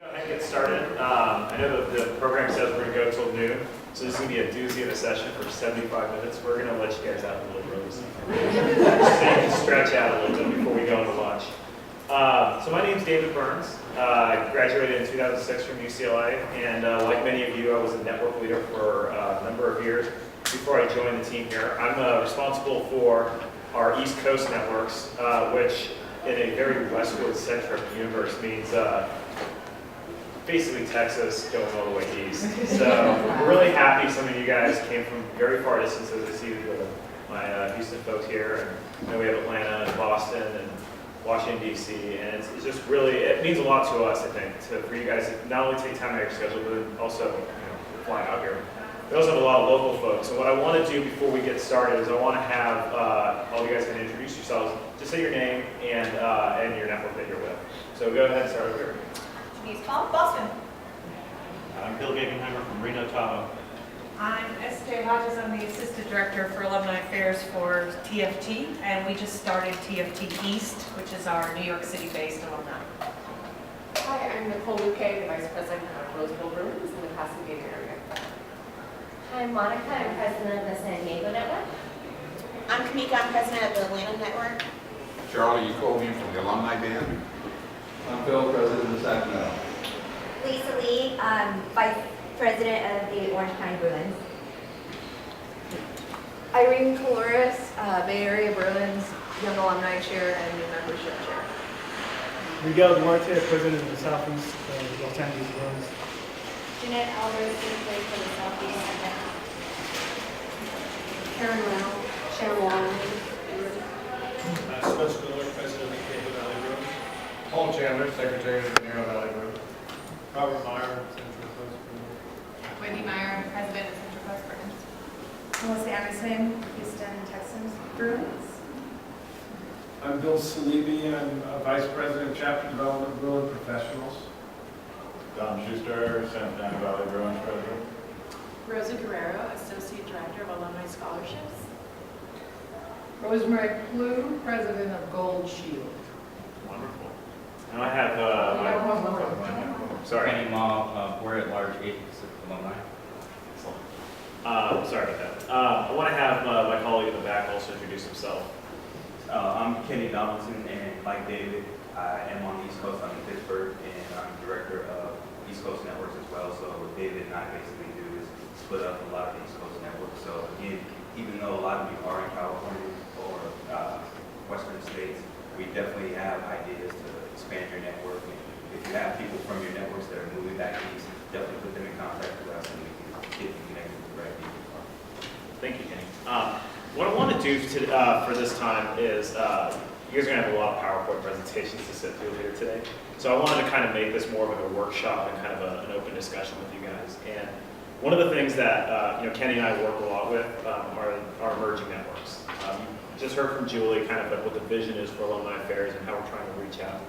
Go ahead and get started. I know that the program says we're going to go till noon, so this is going to be a doozy of a session for 75 minutes. We're going to let you guys out a little early, so you can stretch out a little bit before we go into lunch. So my name is David Burns. I graduated in 2006 from UCLA, and like many of you, I was a network leader for a number of years before I joined the team here. I'm responsible for our East Coast networks, which in a very westward-centric universe means basically Texas going all the way east. So we're really happy some of you guys came from very far distances. I see my Houston folks here, and then we have Atlanta and Boston and Washington, D.C., and it's just really, it means a lot to us, I think, for you guys to not only take time out of your schedule, but also fly out here. We also have a lot of local folks, and what I want to do before we get started is I want to have all you guys kind of introduce yourselves. Just say your name and your network that you're with. So go ahead and start over here. Denise Paul, Boston. I'm Bill Gagenheimer from Reno, Tahoe. I'm S.J. Hodges. I'm the Assistant Director for Alumni Affairs for TFT, and we just started TFT East, which is our New York City-based alumni. Hi, I'm Nicole Luque, the Vice President of Roseville Bruins in the Pasadena area. I'm Monica. I'm President of the San Diego Network. I'm Kamika. I'm President of the Atlanta Network. Charlie Colby from the Alumni Band. I'm Phil, President of Sacramento. Lisa Lee, Vice President of the Orange County Bruins. Irene Caloris, Bay Area Bruins Young Alumni Chair and New Membership Chair. Miguel Duarte, President of the Southeast Los Angeles Bruins. Jeanette Alvarez, Secretary for the Southeast. Karen Rao, Sharon Warren. Spencer Miller, President of the Cape Valley Bruins. Paul Chandler, Secretary of the Narrow Valley Bruins. Robert Meyer, Central Coast Bruins. Wendy Meyer, President of Central Coast Bruins. Melissa Anderson, Houston Texans Bruins. I'm Bill Salibi. I'm Vice President of Chapter Development, Bruin Professionals. Don Schuster, San Fernando Valley Bruins President. Rosa Guerrero, Associate Director of Alumni Scholarships. Rosemary Plew, President of Gold Shield. Wonderful. Now I have sorry. Kenny Ma, we're at large Pacific alumni. Sorry about that. I want to have my colleague in the back also introduce himself. I'm Kenny Donaldson, and like David, I am on the East Coast. I'm in Pittsburgh, and I'm Director of East Coast Networks as well. So what David and I basically do is split up a lot of the East Coast networks. So again, even though a lot of you are in California or Western states, we definitely have ideas to expand your network. And if you have people from your networks that are moving back east, definitely put them in contact with us, and we can get you connected with the right people. Thank you, Kenny. What I want to do for this time is, you guys are going to have a lot of PowerPoint presentations to sit through here today. So I wanted to kind of make this more of a workshop and kind of an open discussion with you guys. And one of the things that Kenny and I work a lot with are emerging networks. You just heard from Julie kind of like what the vision is for Alumni Affairs and how we're trying to reach out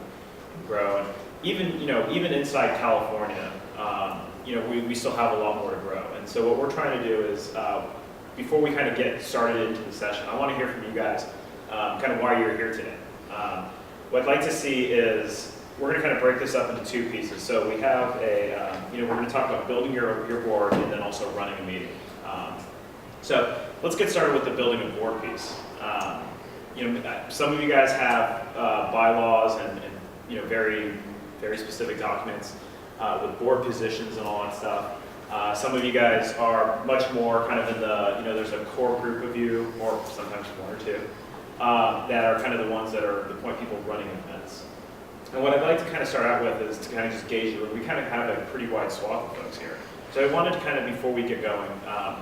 and grow. And even inside California, we still have a lot more to grow. And so what we're trying to do is, before we kind of get started into the session, I want to hear from you guys kind of why you're here today. What I'd like to see is we're going to kind of break this up into two pieces. So we have we're going to talk about building your board and then also running a meeting. So let's get started with the building a board piece. Some of you guys have bylaws and very, very specific documents with board positions and all that stuff. Some of you guys are much more kind of in the, there's a core group of you, or sometimes one or two, that are kind of the ones that are the point people running events. And what I'd like to kind of start out with is to kind of just gauge you. We kind of have a pretty wide swath of folks here. So I wanted to kind of, before we get going,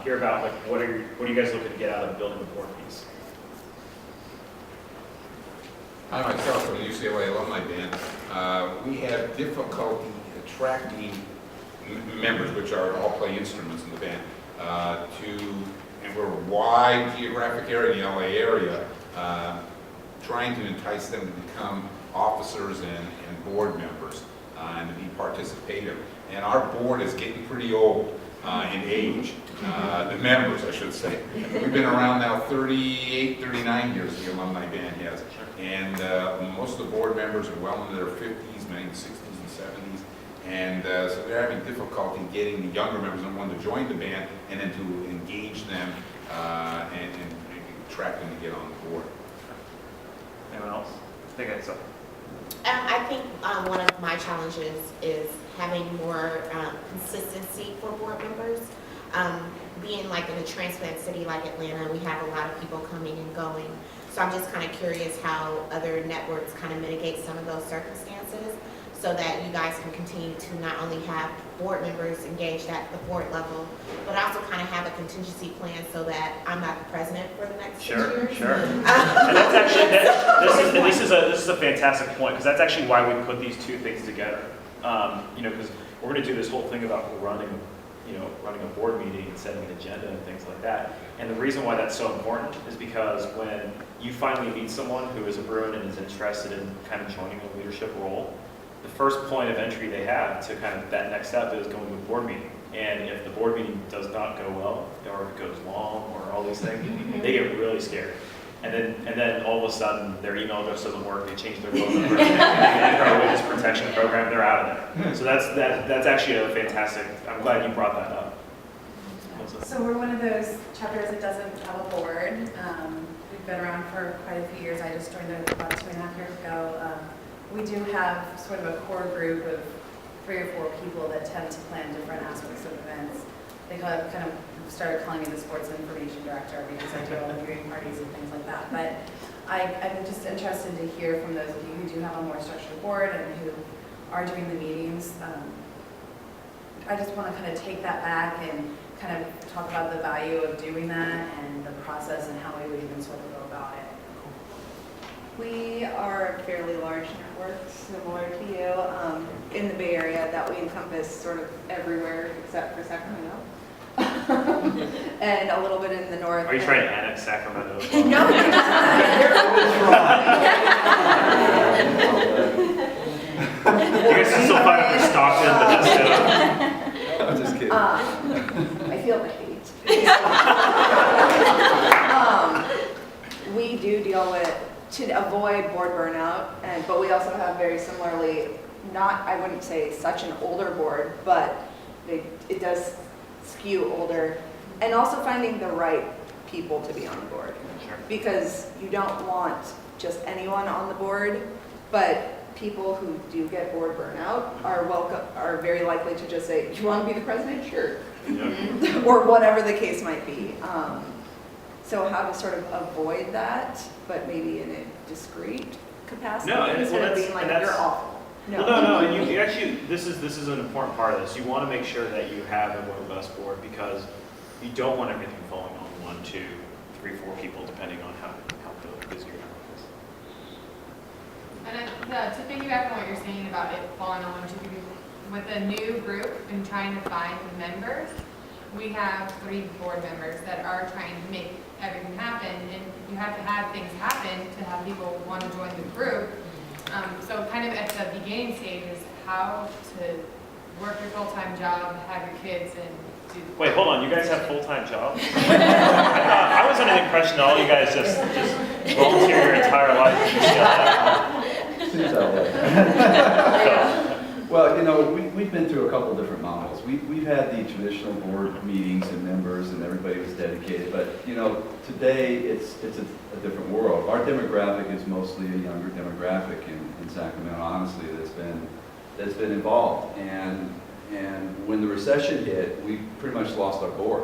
hear about like what are you guys looking to get out of building the board piece? I myself from the UCLA Alumni Band. We have difficulty attracting members, which all play instruments in the band, and we're a wide geographic area in the LA area, trying to entice them to become officers and board members and to be participative. And our board is getting pretty old in age, the members, I should say. We've been around now 38, 39 years, the Alumni Band has. And most of the board members are well into their 50s, maybe 60s and 70s. And so they're having difficulty getting the younger members and want to join the band and then to engage them and attract them to get on the board. Anyone else? I think I saw. I think one of my challenges is having more consistency for board members. Being like in a transplant city like Atlanta, we have a lot of people coming and going. So I'm just kind of curious how other networks kind of mitigate some of those circumstances so that you guys can continue to not only have board members engaged at the board level, but also kind of have a contingency plan so that I'm not the president for the next 6 years. Sure. And that's actually, this is a fantastic point, because that's actually why we put these two things together. Because we're going to do this whole thing about running a board meeting and setting an agenda and things like that. And the reason why that's so important is because when you finally meet someone who is a Bruin and is interested in kind of joining a leadership role, the first point of entry they have to kind of that next step is going to a board meeting. And if the board meeting does not go well, or if it goes long, or all these things, they get really scared. And then all of a sudden, their email address doesn't work, they change their phone number, and they enter a witness protection program, they're out of there. So that's actually a fantastic, I'm glad you brought that up. So we're one of those chapters that doesn't have a board. We've been around for quite a few years. I just joined about 2.5 years ago. We do have sort of a core group of 3 or 4 people that tend to plan different aspects of events. They kind of started calling me the sports information director because I do all the viewing parties and things like that. But I'm just interested to hear from those of you who do have a more structured board and who are doing the meetings. I just want to kind of take that back and kind of talk about the value of doing that and the process and how we would even sort of go about it. We are a fairly large network, similar to you, in the Bay Area that we encompass sort of everywhere except for Sacramento. And a little bit in the north. Are you trying to annex Sacramento? No, you're not. You guys can still find it for Stockton, but that's still. I'm just kidding. I feel the hate. We do deal with, to avoid board burnout, but we also have very similarly, I wouldn't say such an older board, but it does skew older, and also finding the right people to be on the board. Sure. Because you don't want just anyone on the board, but people who do get board burnout are very likely to just say, "You want to be the president? Sure." Yeah. Or whatever the case might be. So how to sort of avoid that, but maybe in a discreet capacity, instead of being like, "You're awful." No, and you actually, this is an important part of this. You want to make sure that you have a robust board because you don't want everything falling on 1, 2, 3, 4 people, depending on how busy your network is. And to piggyback on what you're saying about it falling on 1, 2, 3 people, with a new group and trying to find members, we have 3 board members that are trying to make everything happen, and you have to have things happen to have people want to join the group. So kind of at the beginning stage is how to work your full-time job, have your kids, and do... Wait, hold on. You guys have full-time jobs? I was under the impression all you guys just volunteer your entire life. Seems that way. Well, we've been through a couple different models. We've had the traditional board meetings and members and everybody was dedicated, but today it's a different world. Our demographic is mostly a younger demographic in Sacramento, honestly, that's been involved. And when the recession hit, we pretty much lost our board,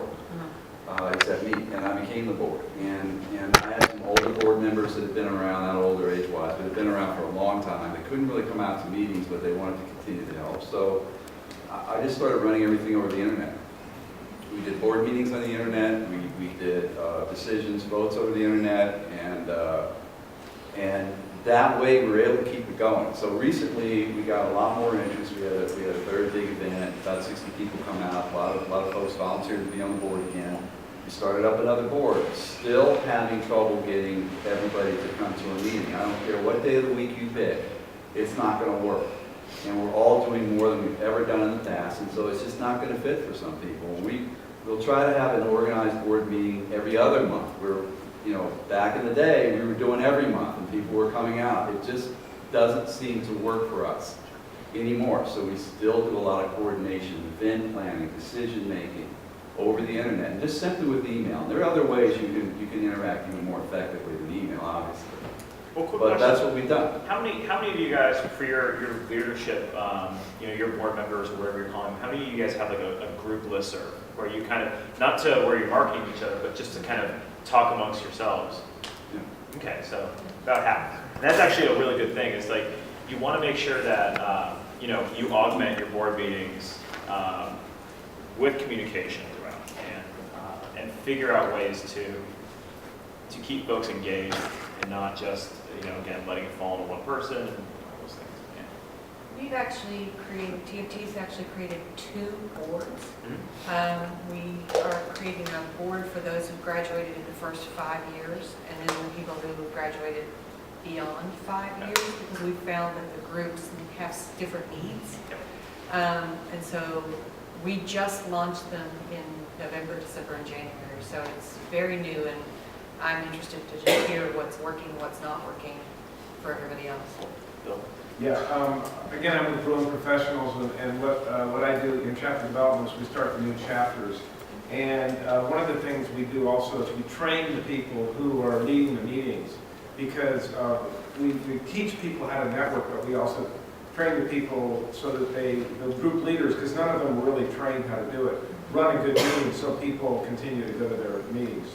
except me, and I became the board. And I had some older board members that had been around, not older age-wise, but had been around for a long time. They couldn't really come out to meetings, but they wanted to continue to help. So I just started running everything over the internet. We did board meetings on the internet. We did decisions, votes over the internet, and that way we were able to keep it going. So recently we got a lot more interest. We had a very big event, about 60 people come out. A lot of folks volunteered to be on the board again. We started up another board. Still having trouble getting everybody to come to a meeting. I don't care what day of the week you pick, it's not going to work. And we're all doing more than we've ever done in the past, and so it's just not going to fit for some people. We'll try to have an organized board meeting every other month. Back in the day, we were doing every month, and people were coming out. It just doesn't seem to work for us. anymore. So we still do a lot of coordination, event planning, decision making over the internet, and just simply with email. And there are other ways you can interact even more effectively than email, obviously. Well, quick But question. that's what we've done. How many of you guys, for your leadership, your board members or whatever you're calling them, how many of you guys have like a group listserv where you kind of, not to where you're marketing each other, but just to kind of talk amongst yourselves? Yeah. Okay, so about half. And that's actually a really good thing. It's like you want to make sure that you augment your board meetings with communication throughout, and figure out ways to keep folks engaged and not just again letting it fall to one person and all those things. Yeah. We've actually created, TFT's actually created 2 boards. We are creating a board for those who graduated in the first 5 years, and then the people who graduated beyond 5 years, because we found that the groups have different needs. And so we just launched them in November, December, and January, so it's very new, and I'm interested to just hear what's working, what's not working for everybody else. Bill? Yeah, again, I'm with Bruins Professionals, and what I do in chapter development is we start the new chapters. And one of the things we do also is we train the people who are leading the meetings, because we teach people how to network, but we also train the people so that the group leaders, because none of them were really trained how to do it, run a good meeting so people continue to go to their meetings.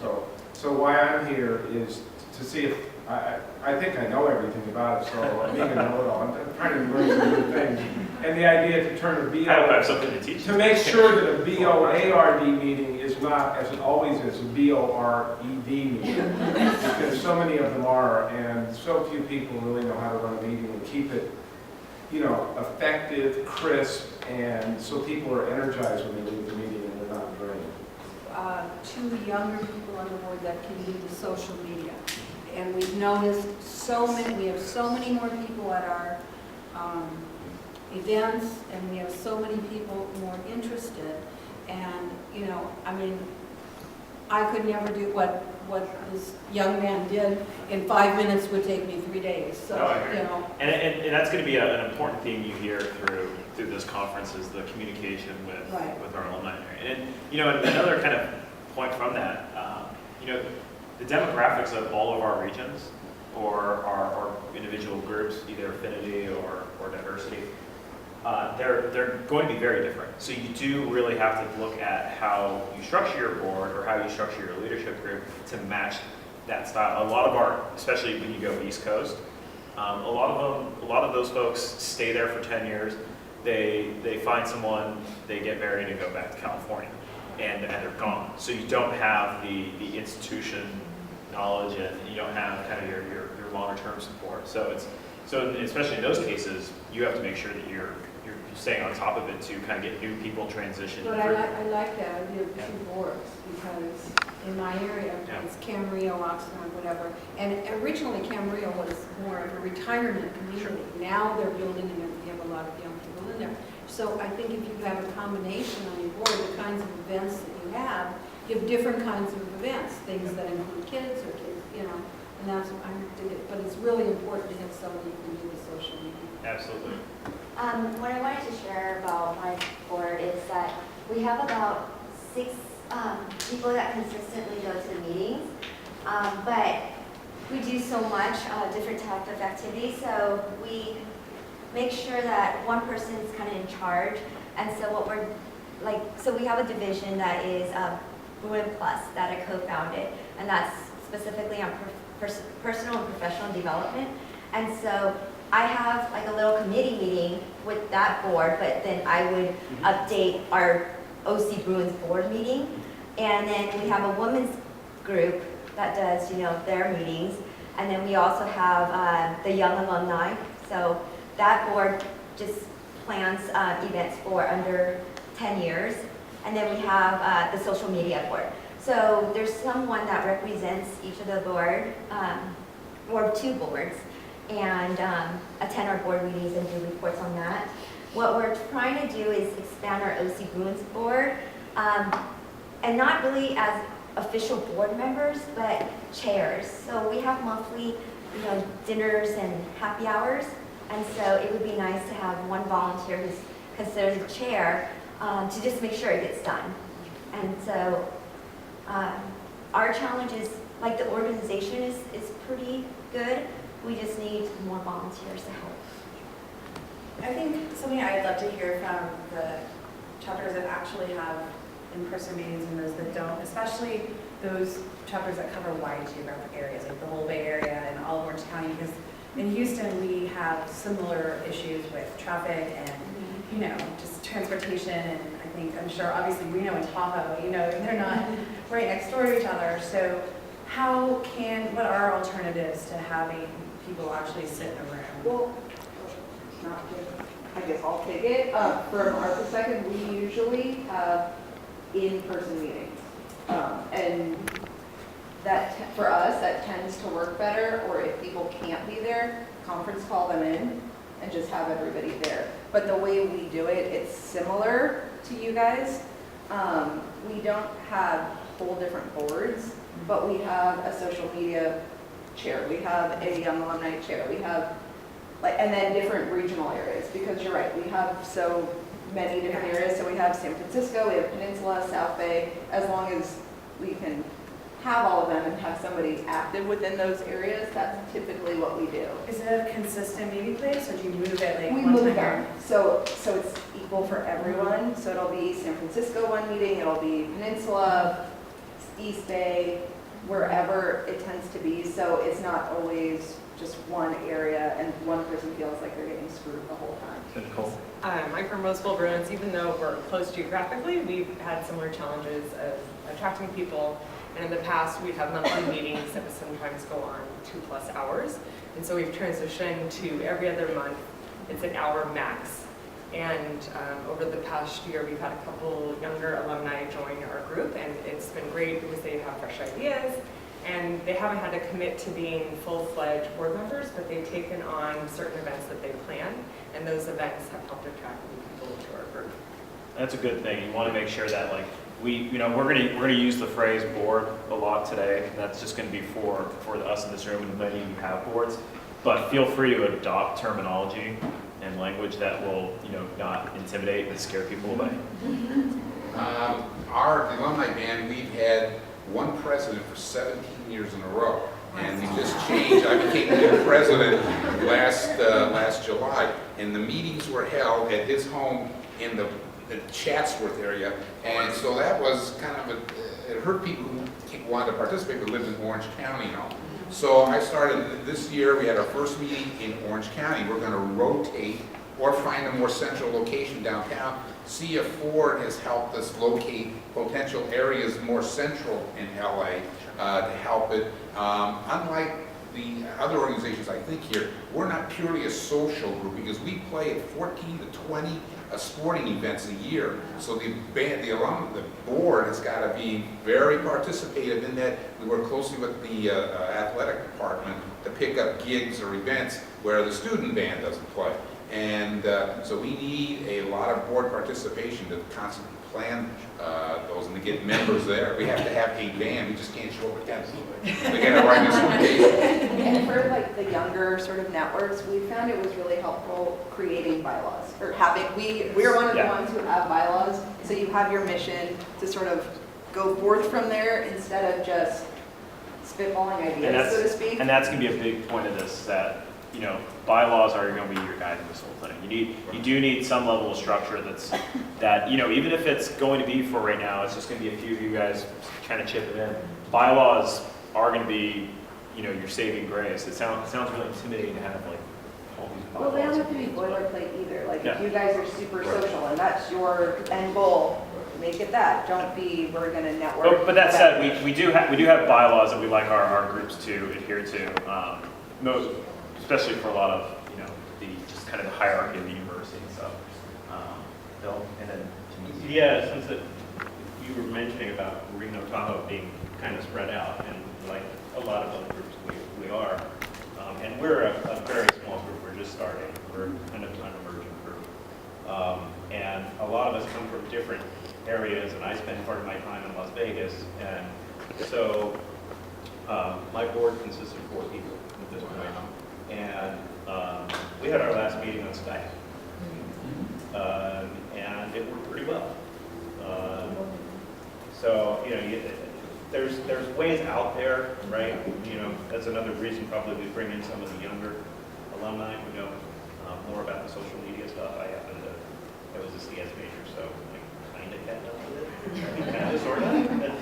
So why I'm here is to see if, I think I know everything about it, so I'm being a know-it-all. I'm trying to learn some new things. And the idea to turn a BO, I have something to teach you. to make sure that a BOARD meeting is not, as it always is, a BORED meeting. Because so many of them are, and so few people really know how to run a meeting and keep it, effective, crisp, and so people are energized when they leave the meeting and they're not drained. 2 younger people on the board that can do the social media. And we've noticed we have so many more people at our events, and we have so many people more interested. And, I could never do what this young man did in 5 minutes would take me 3 days. So, And that's going to be an important theme you hear through this conference is the communication with our alumni. And another kind of point from that, the demographics of all of our regions or our individual groups, either affinity or diversity, they're going to be very different. So you do really have to look at how you structure your board or how you structure your leadership group to match that style. A lot of especially when you go East Coast, a lot of those folks stay there for 10 years. They find someone, they get married and go back to California, and they're gone. So you don't have the institution knowledge, and you don't have kind of your longer term support. So especially in those cases, you have to make sure that you're staying on top of it to kind of get new people transitioned. But I like that idea of 2 boards, because in my area, it's Camarillo, Oxnard, whatever. And originally Camarillo was more of a retirement community. Now they're building, and we have a lot of young people in there. So I think if you have a combination on your board, the kinds of events that you have different kinds of events, things that include kids or kids, and that's what I'm doing. But it's really important to have somebody who can do the social media. Absolutely. What I wanted to share about my board is that we have about 6 people that consistently go to the meetings, but we do so much different types of activities, so we make sure that one person is kind of in charge. And so so we have a division that is Bruin Plus that I co-founded, and that's specifically on personal and professional development. And so I have like a little committee meeting with that board, but then I would update our OC Bruins board meeting. And then we have a women's group that does, their meetings. And then we also have the young alumni. So that board just plans events for under 10 years. And then we have the social media board. So there's someone that represents each of the board, or 2 boards, and attend our board meetings and do reports on that. What we're trying to do is expand our OC Bruins board, and not really as official board members, but chairs. So we have monthly, dinners and happy hours And so it would be nice to have one volunteer who's considered the chair to just make sure it gets done. And so our challenge is, like, the organization is pretty good. We just need more volunteers to help. I think something I'd love to hear from the chapters that actually have in-person meetings and those that don't, especially those chapters that cover wide geographic areas, like the whole Bay Area and all of Orange County, because in Houston, we have similar issues with traffic and, you know, just transportation. And I think, I'm sure, obviously, we know in Tahoe, you know, they're not right next door to each other. So what are alternatives to having people actually sit in a room? Well, not good. I guess I'll take it. From our perspective, we usually have in-person meetings. And that, for us, that tends to work better, or if people can't be there, conference call them in and just have everybody there. But the way we do it, it's similar to you guys. We don't have whole different boards, but we have a social media chair. We have a young alumni chair. We have, like, and then different regional areas, because you're right, we have so many different areas. So we have San Francisco, we have Peninsula, South Bay. As long as we can have all of them and have somebody active within those areas, that's typically what we do. Is it a consistent meeting place, or do you move it like We one move time? them, so it's equal for everyone. So it'll be San Francisco one meeting, it'll be Peninsula, East Bay, wherever it tends to be. So it's not always just one area and one person feels like they're getting screwed the whole time. Nicole? I'm from Roseville, Bruins. Even though we're close geographically, we've had similar challenges of attracting people. And in the past, we'd have monthly meetings that would sometimes go on 2+ hours. And so we've transitioned to every other month. It's an hour max. And over the past year, we've had a couple younger alumni join our group, and it's been great because they have fresh ideas. And they haven't had to commit to being full-fledged board members, but they've taken on certain events that they plan, and those events have helped attract new people to our group. That's a good thing. You want to make sure that, like, we're gonna use the phrase board a lot today. And that's just gonna be for us in this room, and many of you have boards. But feel free to adopt terminology and language that will, not intimidate and scare people away. Our alumni band, we've had one president for 17 years in a row, and we just changed. I became the new president last July, and the meetings were held at his home in the Chatsworth area, and so that was kind of it hurt people who wanted to participate but lived in Orange County now. So I started this year. We had our first meeting in Orange County. We're going to rotate or find a more central location downtown. C.F. Ford has helped us locate potential areas more central in LA to help it. Unlike the other organizations I think here, we're not purely a social group because we play at 14 to 20 sporting events a year. So the board has got to be very participative in that. We work closely with the athletic department to pick up gigs or events where the student band doesn't play. And so we need a lot of board participation to constantly plan those and to get members there. We have to have a band. We just can't show up at 10. We got to write this one. And for like the younger sort of networks, we found it was really helpful creating bylaws, or we're one of the ones who have bylaws. So you have your mission to sort of go forth from there instead of just spitballing ideas, so to speak. And that's going to be a big point of this, that bylaws are going to be your guide in this whole thing. You do need some level of structure that even if it's going to be for right now, it's just going to be a few of you guys kind of chipping in. Bylaws are going to be, your saving grace. It sounds really intimidating to have like all these bylaws. Well, they don't have to be boilerplate either. Like if you guys are super social and that's your end goal, make it that. Don't be, we're going to network. But that said, we do have bylaws that we like our groups to adhere to. Especially for a lot of, the just kind of the hierarchy of the university. So, Bill, and then yeah, since you were mentioning about Reno Tahoe being kind of spread out, and like a lot of other groups we are, and we're a very small group. We're just starting. We're kind of an emerging group, and a lot of us come from different areas. And I spend part of my time in Las Vegas, and so my board consists of 4 people at this point. And We had our last meeting on Skype. And it worked pretty well. So, there's ways out there, right? That's another reason probably we bring in some of the younger alumni who know more about the social media stuff. I was a CS major, so I kind of kept up with it, kind of sort of.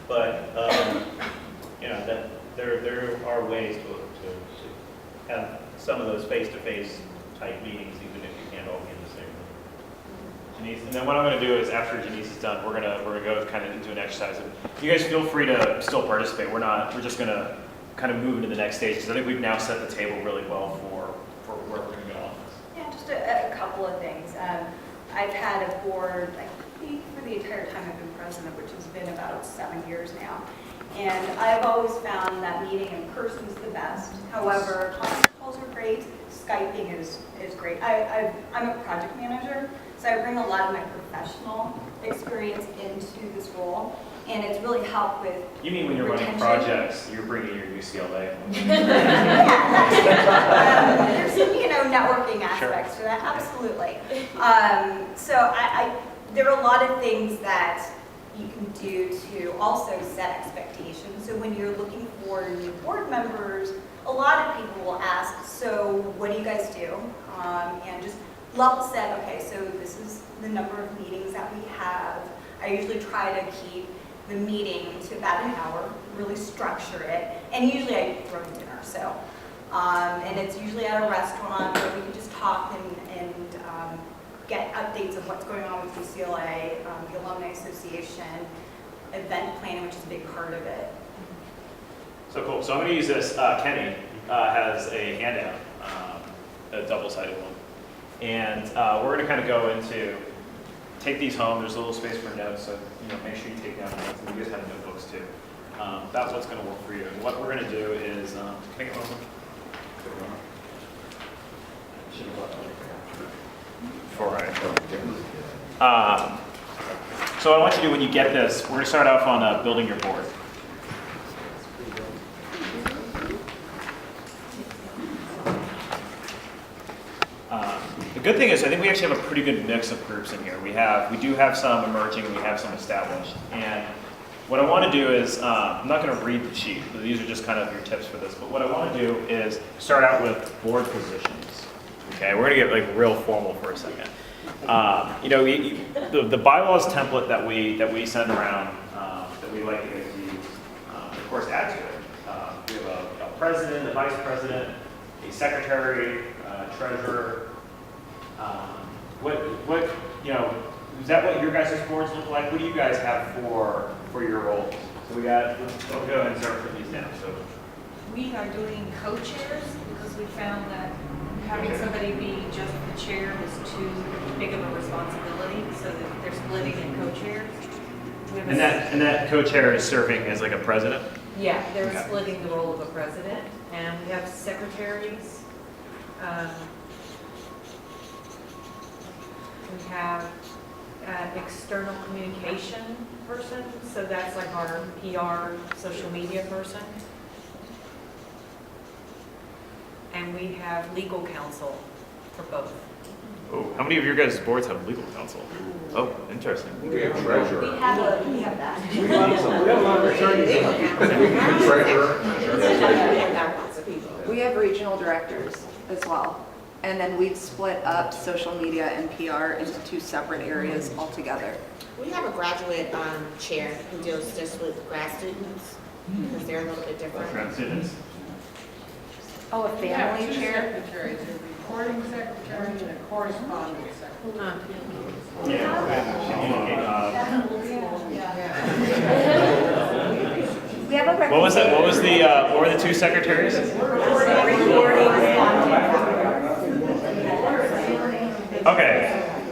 But, that there are ways to have some of those face-to-face type meetings, even if you can't all be in the same room. Janice, and then what I'm going to do is after Janice is done, we're gonna go kind of into an exercise. And you guys feel free to still participate. We're just going to kind of move into the next stage because I think we've now set the table really well for where we're going to go on this. Yeah, just a couple of things. I've had a board, I think, for the entire time I've been president, which has been about 7 years now. And I've always found that meeting in person is the best. However, conference calls are great. Skyping is great. I'm a project manager, so I bring a lot of my professional experience into this role, and it's really helped with You mean when you're running retention. projects, you're bringing your UCLA? There's some, networking aspects to that, absolutely. So there are a lot of things that you can do to also set expectations. So when you're looking for new board members, a lot of people will ask, so what do you guys do? And just level set, okay, so this is the number of meetings that we have. I usually try to keep the meeting to about an hour, really structure it, and usually I throw in dinner, so. And it's usually at a restaurant where we can just talk and get updates of what's going on with UCLA, the Alumni Association, event planning, which is a big part of it. So cool. So I'm going to use this. Kenny has a handout, a double-sided one. And we're going to kind of go into, take these home. There's a little space for notes, so make sure you take down notes. And you guys have notebooks too. That's what's going to work for you. And what we're going to do is, can I get one? So what I want you to do when you get this, we're going to start off on building your board. The good thing is I think we actually have a pretty good mix of groups in here. We do have some emerging, we have some established. And what I want to do is, I'm not going to read the sheet, these are just kind of your tips for this, but what I want to do is start out with board positions. Okay, we're going to get real formal for a second. The bylaws template that we send around, that we like to use, of course, add to it. We have a president, a vice president, a secretary, treasurer. Is that what your guys' boards look like? What do you guys have for your roles? So we'll go ahead and start putting these down. So We are doing co-chairs because we found that having somebody be just the chair was too big of a responsibility, so that they're splitting in co-chairs. and that co-chair is serving as like a president? Yeah, they're Okay. splitting the role of a president, and we have secretaries. We have an external communication person, so that's like our PR, social media person. And we have legal counsel for both. Oh, how many of your guys' boards have legal counsel? Oh, interesting. We have treasurer. We have that. We have a lot of attorneys. Treasurer. We have regional directors as well. And then we've split up social media and PR into 2 separate areas altogether. We have a graduate chair who deals just with grad students because they're a little bit different. Grad students. Oh, a family two chair? secretaries, a recording secretary and a correspondence secretary. We have a What was it? What was the? What were the 2 secretaries? Okay.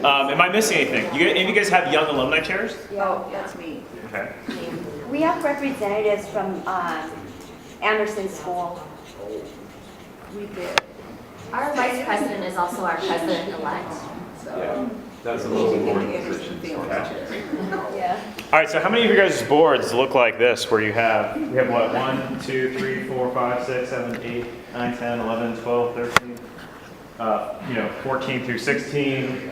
Am I missing anything? Any of you guys have young alumni chairs? Oh, that's me. Okay. We have representatives from Anderson School. We did. Our vice president is also our president-elect. Yeah, that's a little more position. Yeah. All right. So how many of your guys' boards look like this? Where we have what? 1, 2, 3, 4, 5, 6, 7, 8, 9, 10, 11, 12, 13. 14 through 16,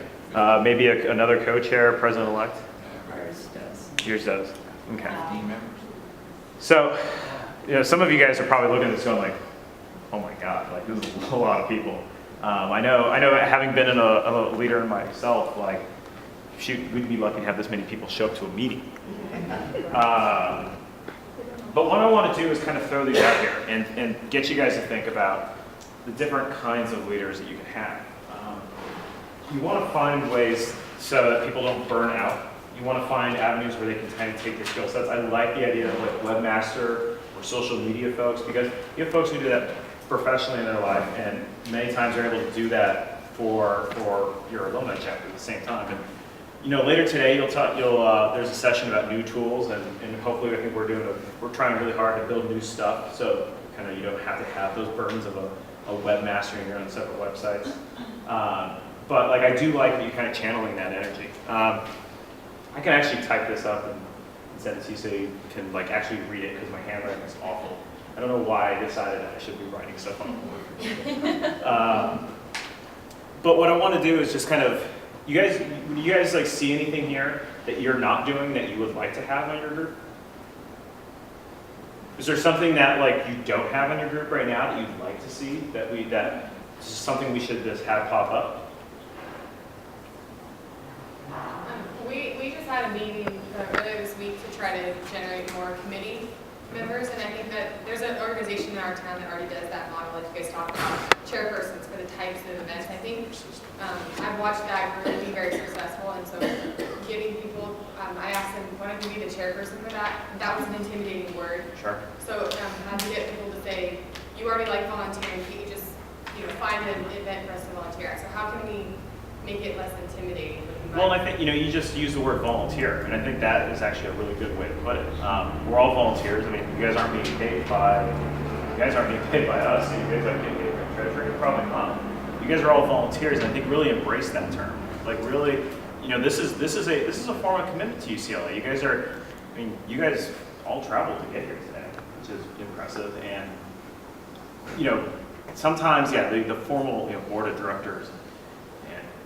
maybe another co-chair, president-elect? Ours does. Yours does, okay. 15 members. So, some of you guys are probably looking at this going like, oh my God, like this is a lot of people. I know having been a leader myself, like, shoot, we'd be lucky to have this many people show up to a meeting. But what I want to do is kind of throw these out here and get you guys to think about the different kinds of leaders that you can have. You want to find ways so that people don't burn out. You want to find avenues where they can kind of take their skill sets. I like the idea of like webmaster or social media folks, because you have folks who do that professionally in their life, and many times they're able to do that for your alumni chapter at the same time. And later today there's a session about new tools, and hopefully I think we're trying really hard to build new stuff, so kind of you don't have to have those burdens of a webmaster and your own separate websites. But like I do like you kind of channeling that energy. I can actually type this up and send it to you so you can like actually read it, because my handwriting is awful. I don't know why I decided I should be writing stuff on the board. But what I want to do is just kind of, you guys like see anything here that you're not doing that you would like to have on your group? Is there something that like you don't have on your group right now that you'd like to see that is something we should just have pop up? We just had a meeting earlier this week to try to generate more committee members, and I think that there's an organization in our town that already does that model, like you guys talked about, chairpersons for the types of events. I think I've watched that group be very successful, and so getting people, I asked them, why don't you be the chairperson for that? That was an intimidating word. Sure. So how to get people to say, you already like volunteering, can you just find an event for us to volunteer at? So how can we make it less intimidating? Well, I think, you just use the word volunteer, and I think that is actually a really good way to put it. We're all volunteers. I mean, you guys aren't being paid by us. You guys aren't getting paid by treasurer. You're probably not. You guys are all volunteers, and I think really embrace that term. Like really, this is a form of commitment to UCLA. You guys all traveled to get here today, which is impressive. And sometimes, the formal board of directors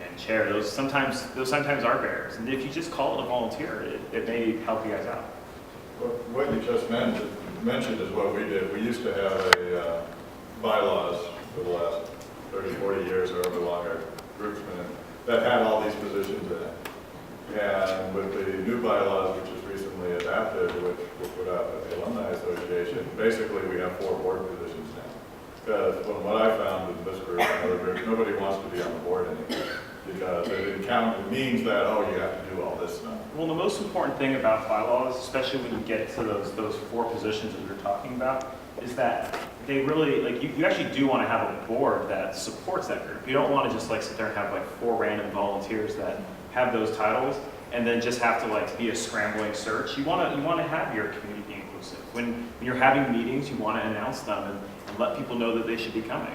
and chair, those sometimes are barriers. And if you just call it a volunteer, it may help you guys out. What you just mentioned is what we did. We used to have a bylaws for the last 30, 40 years, or however long our group's been, that had all these positions in it. And with the new bylaws, which is recently adapted, which we'll put out at the Alumni Association, basically we have 4 board positions now. Because from what I found in this group and other groups, nobody wants to be on the board anymore. Because it means that, you have to do all this stuff. Well, the most important thing about bylaws, especially when you get to those 4 positions that you're talking about, is that they really, you actually do want to have a board that supports that group. You don't want to just sit there and have 4 random volunteers that have those titles and then just have to be a scrambling search. You want to have your community be inclusive. When you're having meetings, you want to announce them and let people know that they should be coming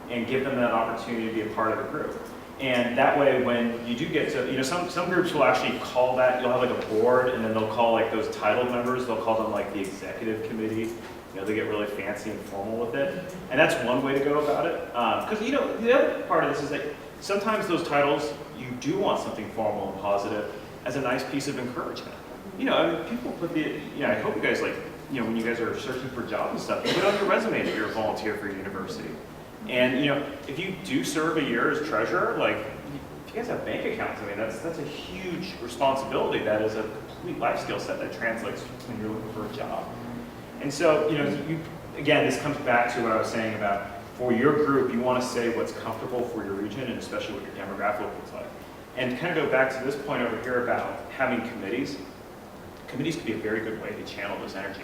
and give them that opportunity to be a part of the group. And that way, when you do get to, some groups will actually call that, you'll have a board, and then they'll call those titled members, they'll call them the executive committee. They get really fancy and formal with it. And that's one way to go about it. Because, the other part of this is that sometimes those titles, you do want something formal and positive as a nice piece of encouragement. People put I hope you guys when you guys are searching for jobs and stuff, you put on your resume that you're a volunteer for your university. And if you do serve a year as treasurer, if you guys have bank accounts, that's a huge responsibility. That is a complete life skill set that translates when you're looking for a job. And so, again, this comes back to what I was saying about for your group, you want to say what's comfortable for your region and especially what your demographic looks like. And to kind of go back to this point over here about having committees, committees could be a very good way to channel this energy.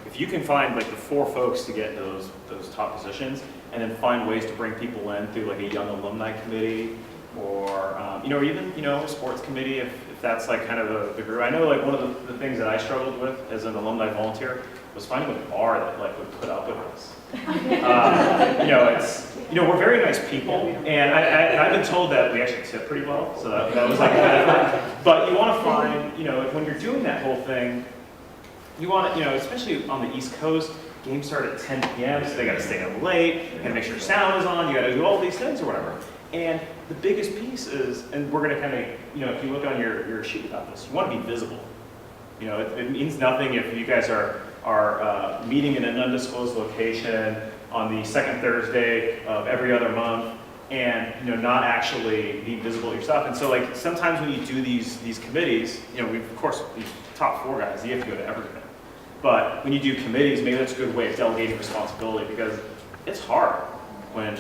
If you can find the 4 folks to get into those top positions, and then find ways to bring people in through a young alumni committee, or even a sports committee if that's kind of the group. I know one of the things that I struggled with as an alumni volunteer was finding a bar that would put up with us. We're very nice people, and I've been told that we actually tip pretty well, so that was but you want to find when you're doing that whole thing, you want to especially on the East Coast. Games start at 10 p.m., so they got to stay up late, you got to make sure sound is on, you got to do all these these things or whatever. And the biggest piece is, and we're going to kind of, if you look on your sheet about this, you want to be visible. It means nothing if you guys are meeting in an undisclosed location on the second Thursday of every other month, and not actually be visible yourself. And so like sometimes when you do these committees, we've of course these top 4 guys, you have to go to everything. But when you do committees, maybe that's a good way of delegating responsibility, because it's hard when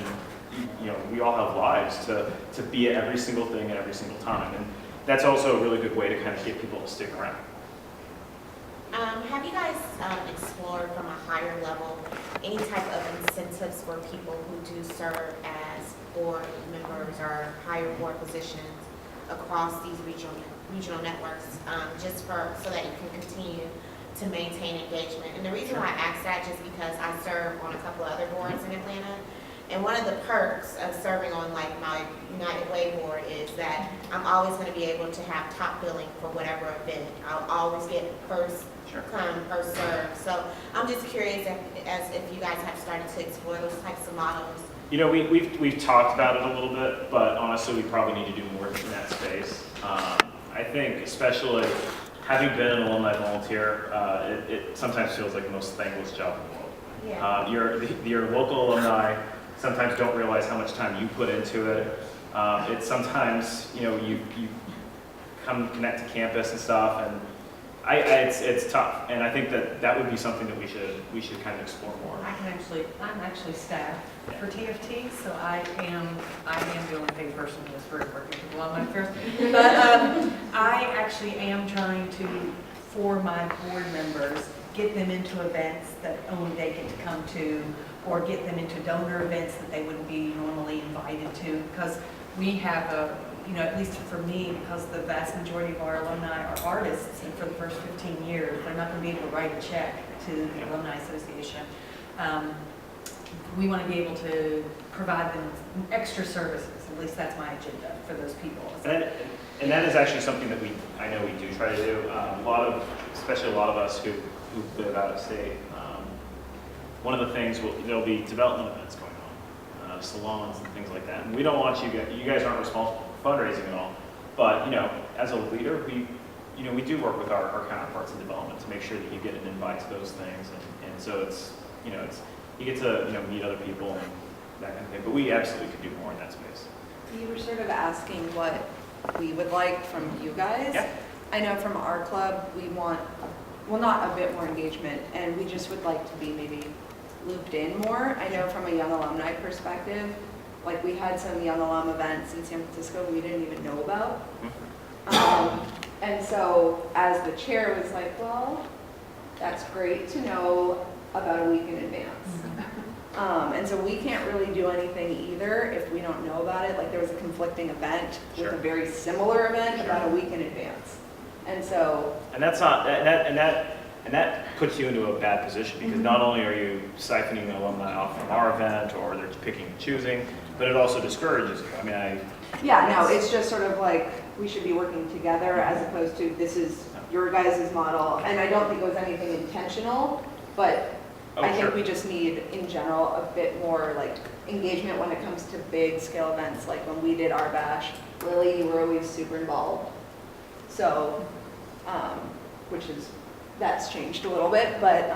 we all have lives to be at every single thing at every single time. And that's also a really good way to kind of get people to stick around. Have you guys explored from a higher level any type of incentives for people who do serve as board members or higher board positions across these regional networks, just so that you can continue to maintain engagement? And the reason why I ask that, just because I serve on a couple of other boards in Atlanta, and one of the perks of serving on like my United Way board is that I'm always going to be able to have top billing for whatever event. I'll always get first come, first serve. So I'm just curious if you guys have started to explore those types of models. We've talked about it a little bit, but honestly, we probably need to do more in that space. I think, especially having been an alumni volunteer, it sometimes feels like the most thankless job in the world. Yeah. Your local alumni sometimes don't realize how much time you put into it. It's sometimes, you come connect to campus and stuff, and it's tough. And I think that would be something that we should kind of explore more. I'm actually staff for TFT, so I am the only paid person in this group working with Alumni Affairs. But I actually am trying to, for my board members, get them into events that only they get to come to, or get them into donor events that they wouldn't be normally invited to, because we have at least for me, because the vast majority of our alumni are artists, and for the first 15 years, they're not going to be able to write a check to the Alumni Association. We want to be able to provide them extra services. At least that's my agenda for those people. And that is actually something that I know we do try to do. Especially a lot of us who live out of state. One of the things, there'll be development events going on, salons and things like that. And we don't want you guys aren't responsible for fundraising at all. But, as a leader, we do work with our counterparts in development to make sure that you get an invite to those things. And so it's you get to, meet other people and that kind of thing. But we absolutely could do more in that space. You were sort of asking what we would like from you guys. Yeah. I know from our club, we want, not a bit more engagement, and we just would like to be maybe looped in more. I know from a young alumni perspective, like we had some young alum events in San Francisco we didn't even know about. And so as the chair was like, well, that's great to know about a week in advance. And so we can't really do anything either if we don't know about it. Like there was a conflicting event with a very similar event about a week in advance. And so. And that's not, and that puts you into a bad position, because not only are you siphoning the alumni off from our event, or they're picking and choosing, but it also discourages you. Yeah, no, it's just sort of like we should be working together as opposed to this is your guys' model. And I don't think it was anything intentional, but I think we just need, in general, a bit more like engagement when it comes to big scale events. Like when we did our bash, Lily, you were always super involved. So, that's changed a little bit, but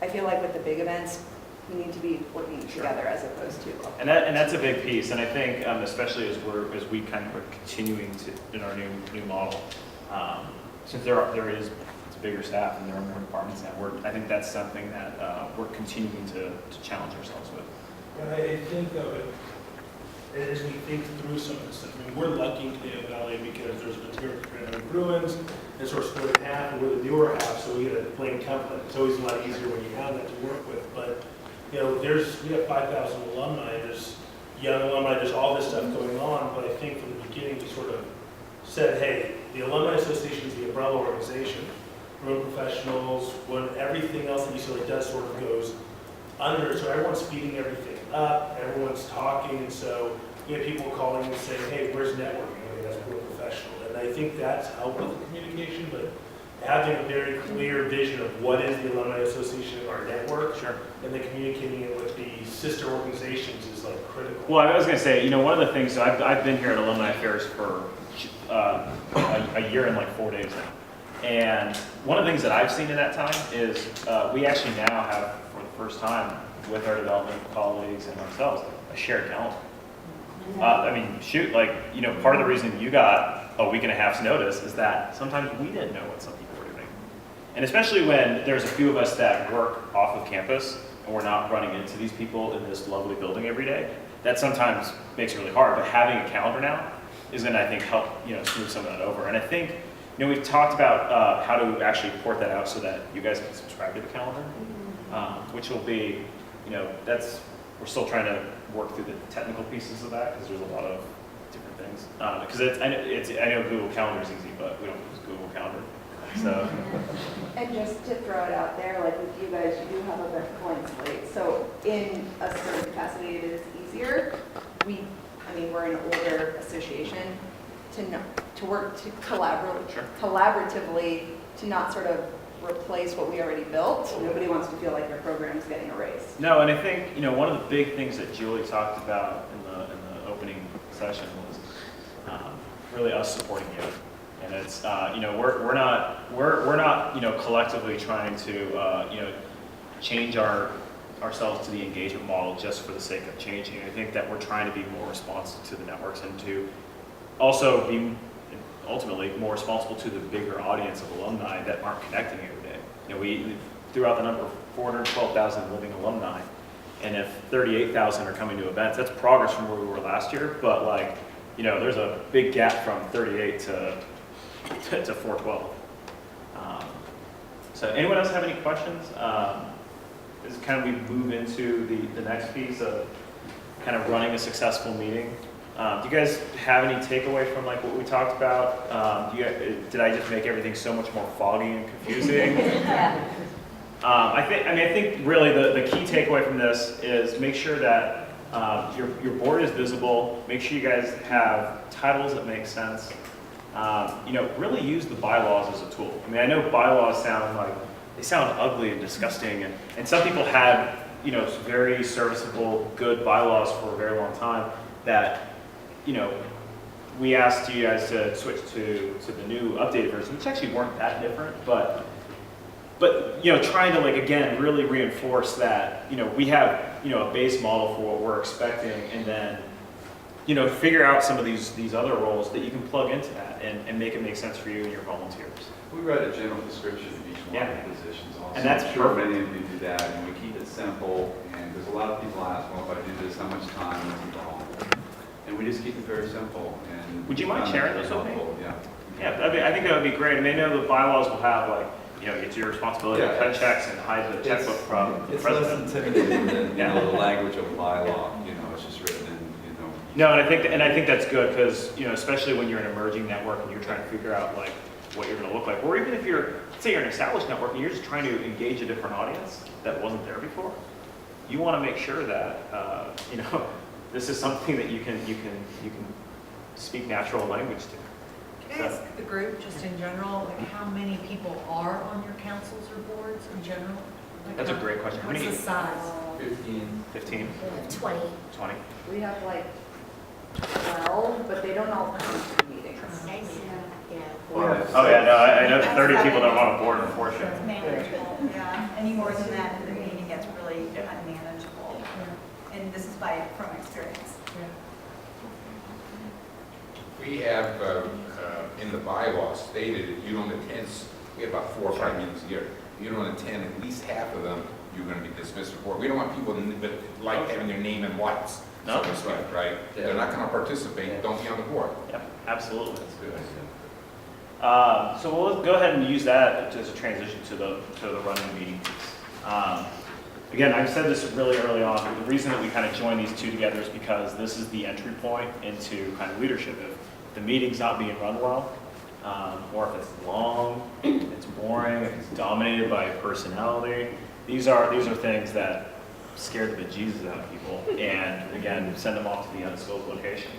I feel like with the big events, we need to be working together as opposed to. And that's a big piece, and I think especially as we kind of are continuing to in our new model, since there is bigger staff and there are more departments now, I think that's something that we're continuing to challenge ourselves with. And I think of it as we think through some of this stuff. We're lucky in Canadian Valley because there's a material component of Bruins, and sort of split in half, and we're the newer half, so we get a plain template. It's always a lot easier when you have that to work with. But we have 5,000 alumni. There's young alumni. There's all this stuff going on. But I think from the beginning we sort of said, hey, the Alumni Association is the umbrella organization. Room professionals, everything else that UCLA does sort of goes under. So everyone's speeding everything up, everyone's talking, and so we have people calling and saying, hey, where's networking? Okay, that's real professional. And I think that's helped with the communication, but having a very clear vision of what is the Alumni Association, our network, Sure. and then communicating it with the sister organizations is like critical. Well, I was going to say, one of the things, so I've been here at Alumni Affairs for a year and like 4 days now. And one of the things that I've seen in that time is we actually now have, for the first time, with our development colleagues and ourselves, a shared calendar. I mean, shoot, part of the reason you got a week and a half's notice is that sometimes we didn't know what some people were doing. And especially when there's a few of us that work off of campus and we're not running into these people in this lovely building every day, that sometimes makes it really hard. But having a calendar now is going to, I think, help, smooth some of that over. And I think, we've talked about how to actually port that out so that you guys can subscribe to the calendar, which will be, we're still trying to work through the technical pieces of that because there's a lot of different things. Because I know Google Calendar is easy, but we don't use Google Calendar. So. And just to throw it out there, like with you guys, you do have a blank slate. So in a certain capacity, it is easier. We're an older association to work to collaboratively to not sort of replace what we already built. Nobody wants to feel like their program is getting erased. No, and I think one of the big things that Julie talked about in the opening session was really us supporting you. And it's we're not collectively trying to change ourselves to the engagement model just for the sake of changing. I think that we're trying to be more responsive to the networks and to also be ultimately more responsible to the bigger audience of alumni that aren't connecting every day. We threw out the number of 412,000 living alumni, and if 38,000 are coming to events, that's progress from where we were last year. But there's a big gap from 38 to 412. So anyone else have any questions? As kind of we move into the next piece of kind of running a successful meeting. Do you guys have any takeaway from what we talked about? Did I just make everything so much more foggy and confusing? I think really the key takeaway from this is make sure that your board is visible. Make sure you guys have titles that make sense. Really use the bylaws as a tool. I know bylaws sound ugly and disgusting, and some people had very serviceable, good bylaws for a very long time that we asked you guys to switch to the new updated version, which actually weren't that different, but trying to again really reinforce that we have a base model for what we're expecting, and then figure out some of these other roles that you can plug into that and make it make sense for you and your volunteers. We write a general description of each one of the positions also. And that's I'm sure perfect. many of you do that, and we keep it simple, and there's a lot of people ask, well, if I do this, how much time is involved? And we just keep it very simple. And would you mind sharing those with me? Yeah. Yeah, I think that would be great. I know the bylaws will have it's your responsibility to cut checks and hide the checkbook from the It's president. less intimidating than the language of a bylaw. It's just written in. No, and I think that's good because especially when you're an emerging network and you're trying to figure out what you're going to look like, or even if say you're an established network and you're just trying to engage a different audience that wasn't there before, you want to make sure that this is something that you can speak natural language to. Can I ask the group, just in general, how many people are on your councils or boards in general? That's a great question. How What's many? the size? 15? 20. 20? We have 12, but they don't all come to meetings. Oh yeah, no, I know 30 people don't want a board, unfortunately. It's manageable, yeah. Any more than that, the meeting gets really unmanageable. And this is from experience. We have in the bylaws stated that you don't attend, we have about 4 or 5 meetings a year. You don't attend at least half of them, you're going to be dismissed from board. We don't want people that like having their name in lights. No. That's right, right? Yeah. They're not going to participate, don't be on the board. Yep, absolutely. That's good. So we'll go ahead and use that as a transition to the running meeting piece. Again, I've said this really early on, but the reason that we kind of join these two together is because this is the entry point into kind of leadership. If the meeting's not being run well, or if it's long, it's boring, if it's dominated by personality, these are things that scare the bejesus out of people, and again, send them off to the undisclosed location.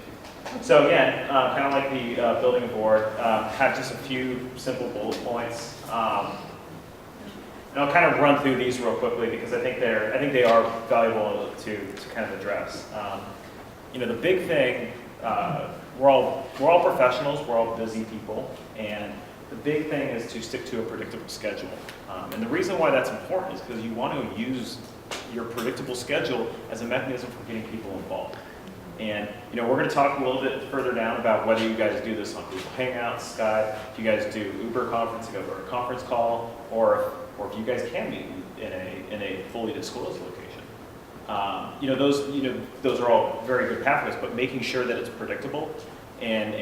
So again, kind of like the building board, have just a few simple bullet points. And I'll kind of run through these real quickly because I think they are valuable to kind of address. You know, the big thing, we're all professionals, we're all busy people, and the big thing is to stick to a predictable schedule. And the reason why that's important is because you want to use your predictable schedule as a mechanism for getting people involved. And you know, we're going to talk a little bit further down about whether you guys do this on Google Hangouts, Skype, if you guys do Uber conference, you go to a conference call, or if you guys can meet in a fully disclosed location. You know, those are all very good pathways, but making sure that it's predictable and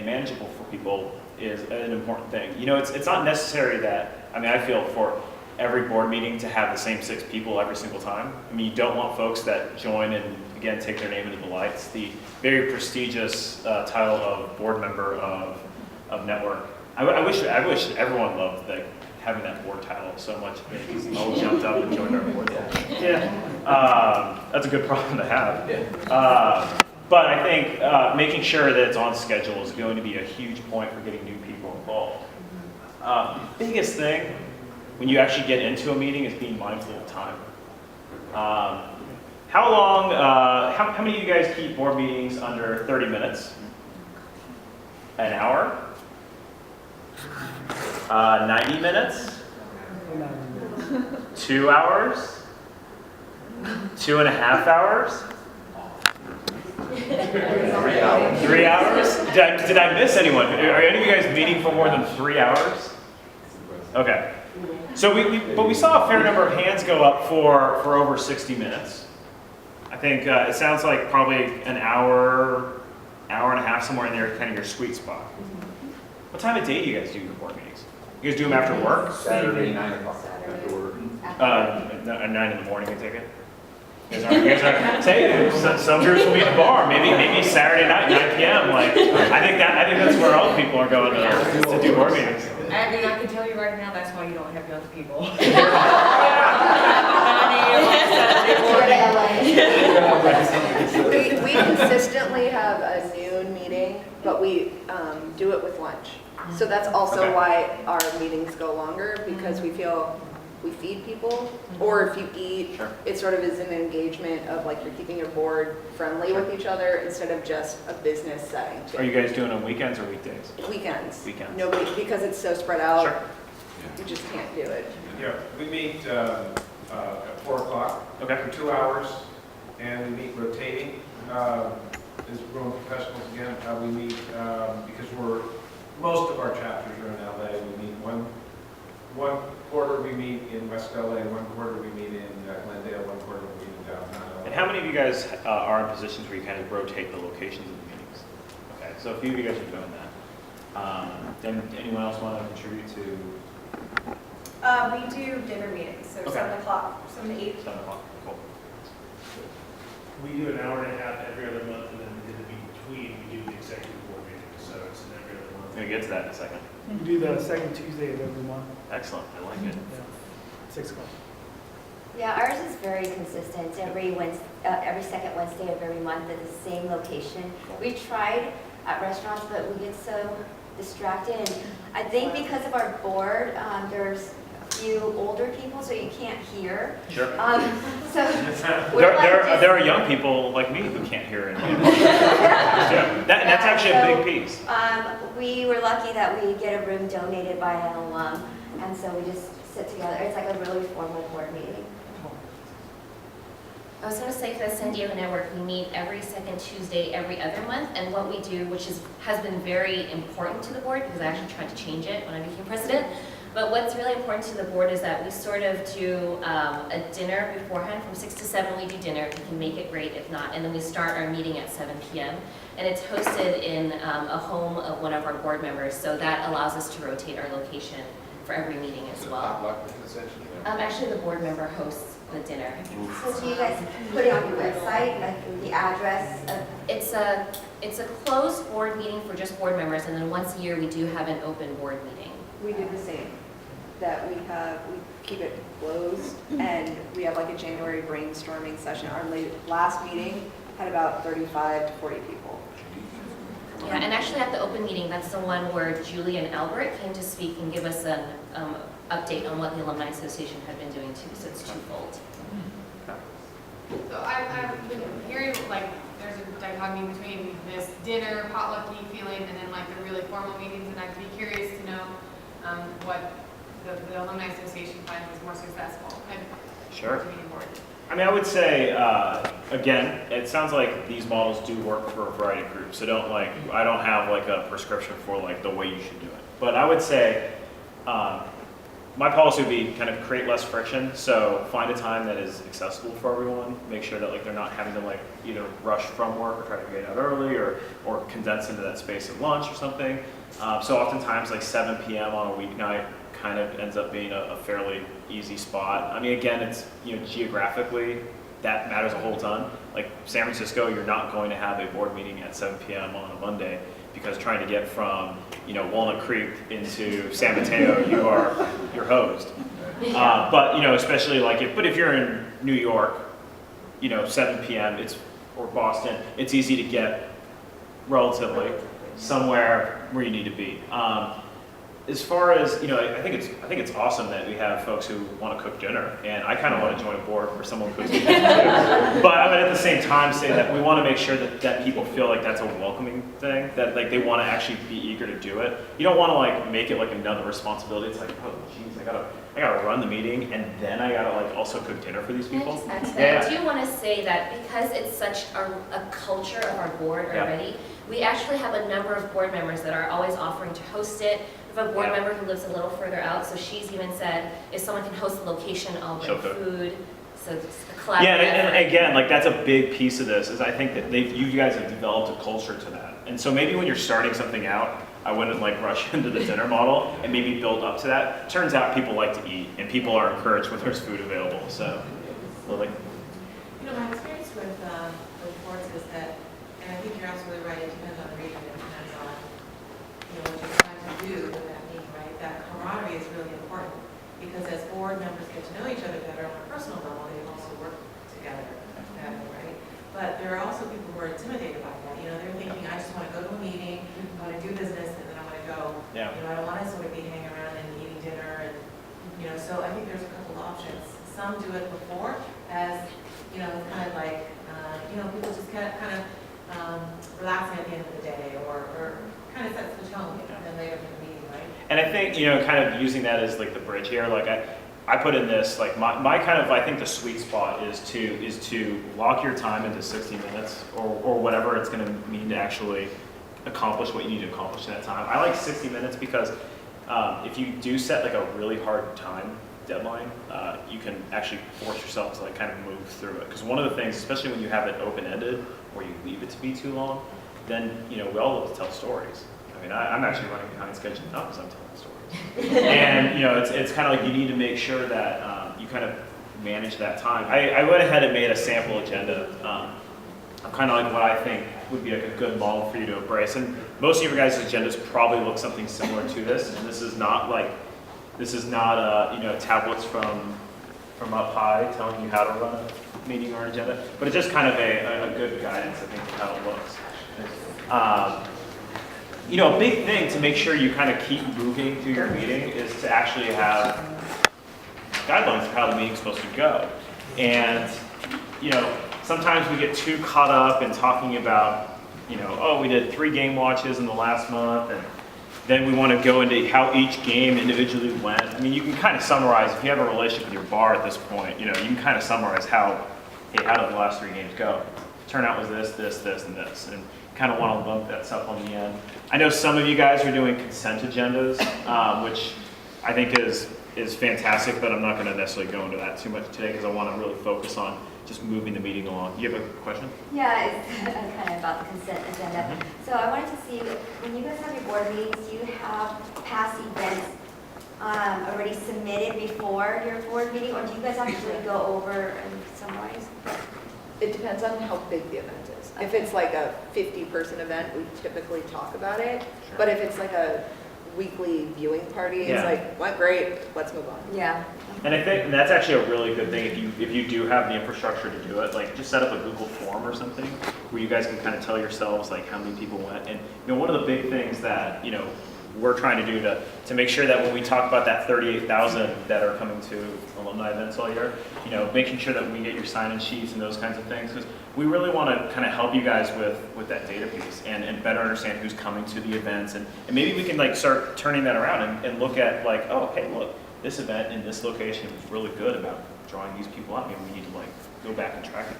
manageable for people is an important thing. You know, it's not necessary that, I mean, I feel for every board meeting to have the same 6 people every single time. I mean, you don't want folks that join and, again, take their name into the lights. The very prestigious title of board member of network. I wish everyone loved having that board title so much. They all jumped up and joined our board. Yeah, that's a good problem to have. But I think making sure that it's on schedule is going to be a huge point for getting new people involved. Biggest thing when you actually get into a meeting is being mindful of time. How long, how many of you guys keep board meetings under 30 minutes? An hour? 90 minutes? 2 hours? 2.5 hours? 3 hours. 3 hours? Did I miss anyone? Are any of you guys meeting for more than 3 hours? Okay. So we saw a fair number of hands go up for over 60 minutes. I think it sounds like probably an hour and a half, somewhere in there, kind of your sweet spot. What time of day do you guys do your board meetings? You guys do them after work? Saturday, 9 o'clock after work. 9 in the morning, I take it? You guys are say some groups will be at the bar, maybe Saturday night, 9 p.m. Like I think that's where all the people are going to do board meetings. I mean, I can tell you right now, that's why you don't have young people. We consistently have a noon meeting, but we do it with lunch. So that's also why our meetings go longer, because we feel we feed people, or if you eat, it sort of is an engagement of like you're keeping your board friendly with each other instead of just a business setting. Too. Are you guys doing on weekends or weekdays? Weekends. Weekends. Nobody, because it's so spread out, Sure. you just can't do it. Yeah, we meet at 4 o'clock for 2 hours, and we meet rotating. As Bruins professionals again, we meet because most of our chapters are in LA. We meet one quarter we meet in West LA, 1 quarter we meet in Glendale, 1 quarter we meet in downtown LA. And how many of you guys are in positions where you kind of rotate the locations of the meetings? Okay, so a few of you guys are doing that. Then anyone else want to contribute to? We do dinner meetings, so 7 o'clock, 7 to 8. 7 o'clock, cool. We do an hour and a half every other month, and then in between, we do the executive board meeting, so it's an every other month. We're going to get to that in a second. We do the second Tuesday of every month. Excellent, I like it. Yeah. 6 o'clock. Yeah, ours is very consistent. Every second Wednesday of every month at the same location. We tried at restaurants, but we get so distracted. And I think because of our board, there's a few older people, so you can't hear. Sure. So there are young people like me who can't hear anything. That's actually a big piece. We were lucky that we get a room donated by an alum, and so we just sit together. It's like a really formal board meeting. I was going to say for the San Diego Network, we meet every second Tuesday every other month, and what we do, which has been very important to the board, because I actually tried to change it when I became president, but what's really important to the board is that we sort of do a dinner beforehand. From 6 to 7 we do dinner. If you can make it, great. If not, and then we start our meeting at 7 p.m. And it's hosted in a home of one of our board members, so that allows us to rotate our location for every meeting as well. Actually, the board member hosts the dinner. So do you guys put it on your website, like the address of? It's a closed board meeting for just board members, and then once a year we do have an open board meeting. We do the same. that we keep it closed, and we have like a January brainstorming session. Our last meeting had about 35 to 40 people. Yeah, and actually at the open meeting, that's the one where Julie and Albert came to speak and give us an update on what the Alumni Association had been doing too, so it's twofold. So I've been hearing like there's a dichotomy between this dinner potlucky feeling and then like the really formal meetings, and I'd be curious to know what the Alumni Association finds is more successful. Sure. I mean, I would say, again, it sounds like these models do work for a variety of groups. So I don't have like a prescription for like the way you should do it. But I would say, my policy would be kind of create less friction. So find a time that is accessible for everyone. Make sure that like they're not having to like either rush from work or try to get out early or condense into that space at lunch or something. So oftentimes like 7 p.m. on a weeknight kind of ends up being a fairly easy spot. I mean, again, it's, geographically, that matters a whole ton. Like San Francisco, you're not going to have a board meeting at 7 p.m. on a Monday because trying to get from, Walnut Creek into San Mateo, you're hosed. But, especially like if you're in New York, 7 p.m. or Boston, it's easy to get relatively somewhere where you need to be. As far as, I think it's awesome that we have folks who want to cook dinner, and I kind of want to join a board where someone cooks dinner too. But I would at the same time say that we want to make sure that people feel like that's a welcoming thing, that like they want to actually be eager to do it. You don't want to like make it like another responsibility. It's like, oh geez, I gotta run the meeting and then I gotta like also cook dinner for these people. Can I just add to that? I do want to say that because it's such a culture of our board already, we actually have a number of board members that are always offering to host it. We have a board member who lives a little further out, so she's even said, if someone can host the location, I'll bring food. So it's a collaborative. Yeah, and again, like that's a big piece of this, is I think that you guys have developed a culture to that. And so maybe when you're starting something out, I wouldn't like rush into the dinner model and maybe build up to that. Turns out people like to eat, and people are encouraged when there's food available. So, Lily? My experience with boards is that, and I think you're absolutely right, it depends on the region, it depends on, what you're trying to do with that meeting, right? That camaraderie is really important, because as board members get to know each other better on a personal level, they can also work together better, right? But there are also people who are intimidated by that. They're thinking, I just want to go to a meeting, I want to do business, and then I want to go. Yeah. I don't want to sort of be hanging around and eating dinner, and, so I think there's a couple options. Some do it before as, kind of like, people just kind of relaxing at the end of the day, or kind of sets the tone, and then later in the meeting, right? And I think, kind of using that as like the bridge here, like I put in this, like my kind of, I think the sweet spot is to lock your time into 60 minutes or whatever it's going to mean to actually accomplish what you need to accomplish in that time. I like 60 minutes because if you do set like a really hard time deadline, you can actually force yourself to like kind of move through it. Because one of the things, especially when you have it open-ended or you leave it to be too long, then, we all love to tell stories. I mean, I'm actually running behind schedule now because I'm telling stories. And, it's kind of like you need to make sure that you kind of manage that time. I went ahead and made a sample agenda of kind of like what I think would be like a good model for you to embrace. And most of your guys' agendas probably look something similar to this. And this is not tablets from up high telling you how to run a meeting or an agenda, but it's just kind of a good guidance, I think, of how it looks. A big thing to make sure you kind of keep moving through your meeting is to actually have guidelines of how the meeting's supposed to go. And, sometimes we get too caught up in talking about, we did 3 game watches in the last month, and then we want to go into how each game individually went. I mean, you can kind of summarize, if you have a relationship with your bar at this point, you can kind of summarize how did the last 3 games go? Turnout was this, and this, and kind of want to lump that stuff on the end. I know some of you guys are doing consent agendas, which I think is fantastic, but I'm not going to necessarily go into that too much today because I want to really focus on just moving the meeting along. You have a question? Yeah, it's kind of about the consent agenda. So I wanted to see, when you guys have your board meetings, do you have past events already submitted before your board meeting, or do you guys actually go over and summarize? It depends on how big the event is. If it's like a 50-person event, we typically talk about it. But if it's like a weekly viewing party. It's Yeah. like, went great, let's move on. Yeah. And I think that's actually a really good thing if you do have the infrastructure to do it. Like just set up a Google form or something where you guys can kind of tell yourselves like how many people went. And one of the big things that we're trying to do to make sure that when we talk about that 38,000 that are coming to alumni events all year, making sure that we get your sign-in sheets and those kinds of things, because we really want to kind of help you guys with that data piece and better understand who's coming to the events, and maybe we can like start turning that around and look at like, oh, hey, look, this event in this location was really good about drawing these people out. Maybe we need to like go back and track it.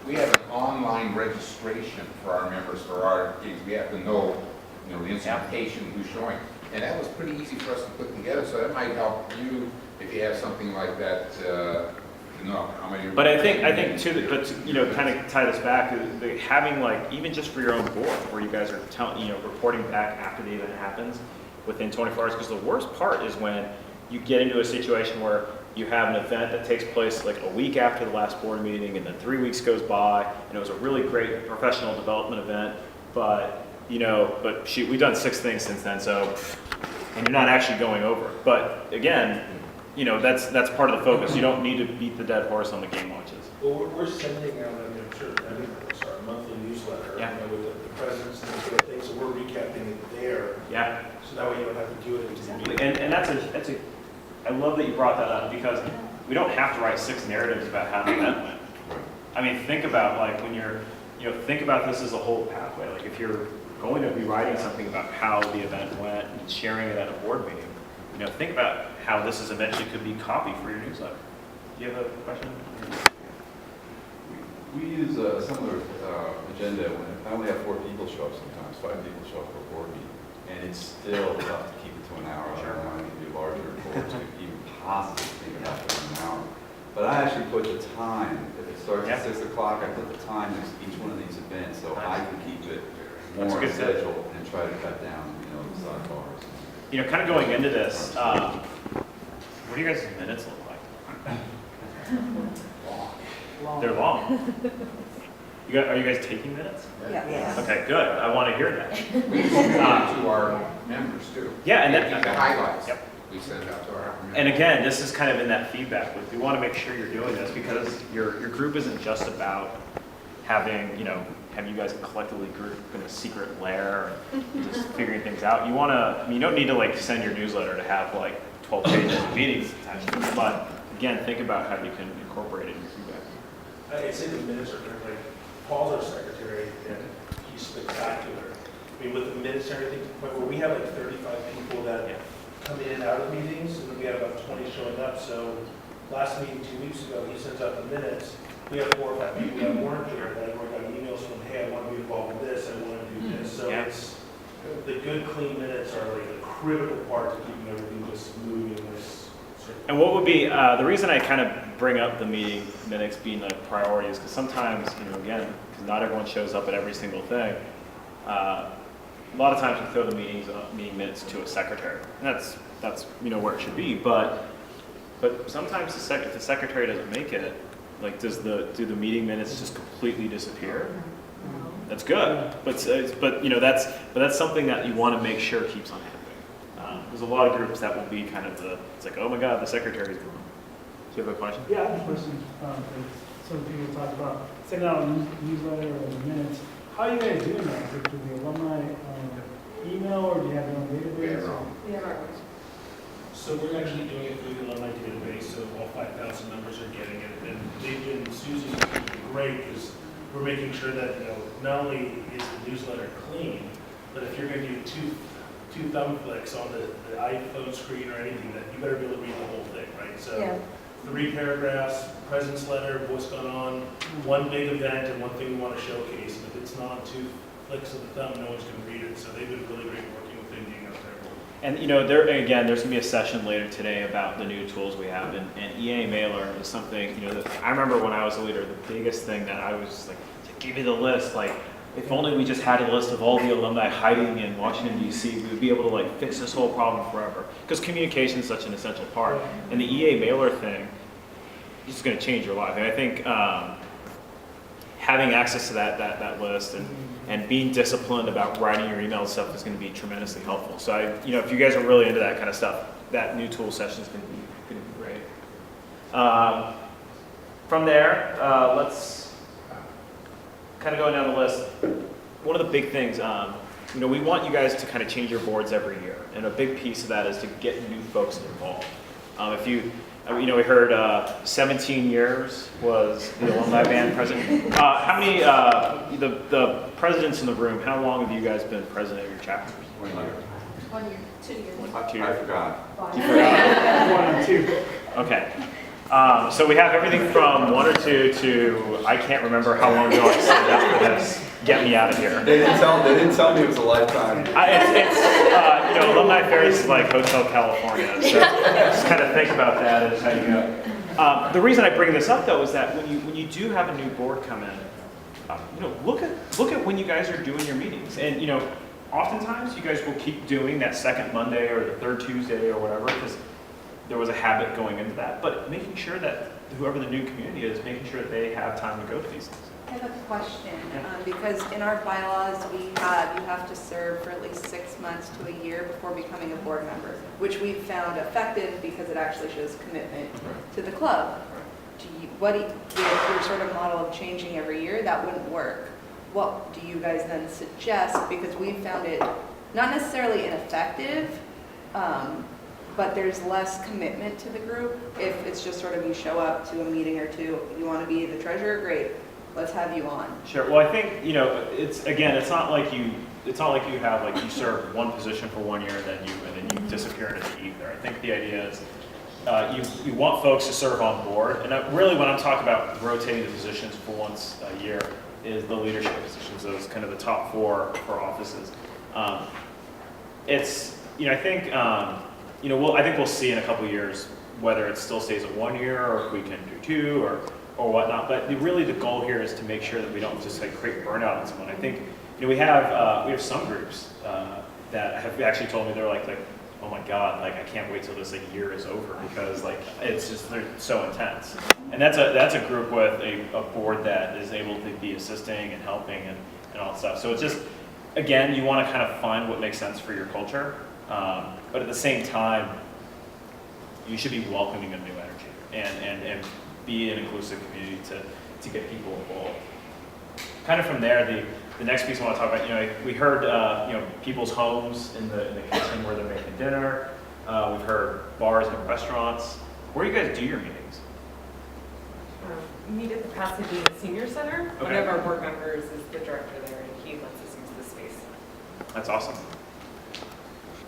We have an online registration for our members for our gigs. We have to know, the instrumentation, who's showing. And that was pretty easy for us to put together, so that might help you if you have something like that, to know how many. But I think too, kind of tie this back, having like, even just for your own board, where you guys are reporting back after the event happens within 24 hours, because the worst part is when you get into a situation where you have an event that takes place like a week after the last board meeting, and then 3 weeks goes by, and it was a really great professional development event, but shoot, we've done 6 things since then, so, and you're not actually going over. But again, that's part of the focus. You don't need to beat the dead horse on the game launches. Well, we're sending out, I'm sure everyone's our monthly newsletter, with the presidents and those things, so we're recapping it there. Yeah. So that way you don't have to do it Exactly. And that's I love that you brought that up, because we don't have to write 6 narratives about how the event went. I mean, think about like when you're, think about this as a whole pathway. Like if you're going to be writing something about how the event went and sharing it at a board meeting, think about how this is eventually could be copy for your newsletter. Do you have a question? We use a similar agenda when I only have 4 people show up sometimes, 5 people show up for a board meeting, and it's still tough to keep it to an hour. I don't want to do larger boards to even possibly think about it in an hour. But I actually put the time. If it starts at 6 o'clock, I put the time next to each one of these events, so I can keep it more on schedule and try to cut down, the sidebars. Kind of going into this, what do you guys' minutes look like? Long. They're long. Are you guys taking minutes? Yeah. Okay, good. I want to hear that. We send it out to our members too. Yeah, and the highlights. Yep. We send it out to our members. And again, this is kind of in that feedback loop. We want to make sure you're doing this because your group isn't just about having, have you guys collectively group in a secret lair and just figuring things out. You don't need to like send your newsletter to have like 12 pages of meetings attached to it, but again, think about how you can incorporate it in your feedback. I'd say the minutes are kind of like, Paul's our secretary, and he's spectacular. I mean, with the minutes and everything, to the point where we have like 35 people that come in and out of meetings, and then we have about 20 showing up. So last meeting 2 weeks ago, he sends out the minutes. We have 4 or 5 people that weren't there, that I got emails from, hey, I want to be involved in this, I want to do this. So it's, the good, clean minutes are like a critical part to keeping everything just moving in this. And what would be, the reason I kind of bring up the meeting minutes being a priority is because sometimes, again, because not everyone shows up at every single thing, a lot of times we throw the meeting minutes to a secretary. And that's where it should be, but sometimes if the secretary doesn't make it, like do the meeting minutes just completely disappear? That's good, but that's something that you want to make sure keeps on happening. There's a lot of groups that will be kind of it's like, oh my God, the secretary's gone. Do you have a question? Yeah, I have a question. Some people talk about sending out a newsletter or the minutes. How are you guys doing that? Through the alumni email, or do you have your own database? Yeah. So we're actually doing it through the alumni database, so all 5,000 members are getting it. And they've been, Susie's been great, because we're making sure that, not only is the newsletter clean, but if you're going to do two thumb flicks on the iPhone screen or anything, that you better be able to read the whole thing, right? So 3 paragraphs, president's letter, what's going on, 1 big event, and 1 thing we want to showcase. And if it's not 2 flicks of the thumb, no one's going to read it. So they've been really great working with Indeed out there. And there's going to be a session later today about the new tools we have, and EA Mailer is something, I remember when I was a leader, the biggest thing that I was like, give me the list, like, if only we just had a list of all the alumni hiding in Washington, D.C., we would be able to like fix this whole problem forever. Because communication is such an essential part. And the EA Mailer thing is going to change your life. And I think having access to that list and being disciplined about writing your email stuff is going to be tremendously helpful. So if you guys are really into that kind of stuff, that new tool session is going to be great. From there, let's kind of go down the list. One of the big things, we want you guys to kind of change your boards every year, and a big piece of that is to get new folks involved. We heard 17 years was the alumni band president. How many, the presidents in the room, how long have you guys been president of your chapters? 1 year. 1 year, 2 years. 2 years? I forgot. You forgot? 1 and 2. Okay. So we have everything from 1 or 2 to I can't remember how long ago I signed up for this. Get me out of here. They didn't tell me it was a lifetime. Alumni Affairs is like Hotel California. So just kind of think about that as how you go. The reason I bring this up though is that when you do have a new board come in, look at when you guys are doing your meetings, and oftentimes you guys will keep doing that second Monday or the third Tuesday or whatever because there was a habit going into that. But making sure that whoever the new community is, making sure that they have time to go to these things. I have a question, because in our bylaws, you have to serve for at least 6 months to a year before becoming a board member, which we've found effective because it actually shows commitment to the club. If your sort of model of changing every year, that wouldn't work. What do you guys then suggest? Because we've found it not necessarily ineffective, but there's less commitment to the group if it's just sort of you show up to a meeting or two, you want to be the treasurer, great. Let's have you on. Sure. Well, I think it's not like you have like you serve one position for 1 year and then you disappear into the ether. I think the idea is you want folks to serve on board, and really when I'm talking about rotating the positions for once a year is the leadership positions, those kind of the top four offices. I think we'll see in a couple of years whether it still stays at 1 year or if we can do 2 or whatnot. But really the goal here is to make sure that we don't just create burnout on someone. I think we have some groups that have actually told me they're like oh my God, I can't wait till this year is over because it's just they're so intense. And that's a group with a board that is able to be assisting and helping and all that stuff. So it's just again you want to kind of find what makes sense for your culture, but at the same time you should be welcoming of new energy and be an inclusive community to get people involved. Kind of from there, the next piece I want to talk about, we heard people's homes in the kitchen where they're making dinner. We've heard bars and restaurants. Where do you guys do your meetings? Meet at the Pasadena Senior Center. Okay. One of our board members is the director there, and he lets us use the space. That's awesome.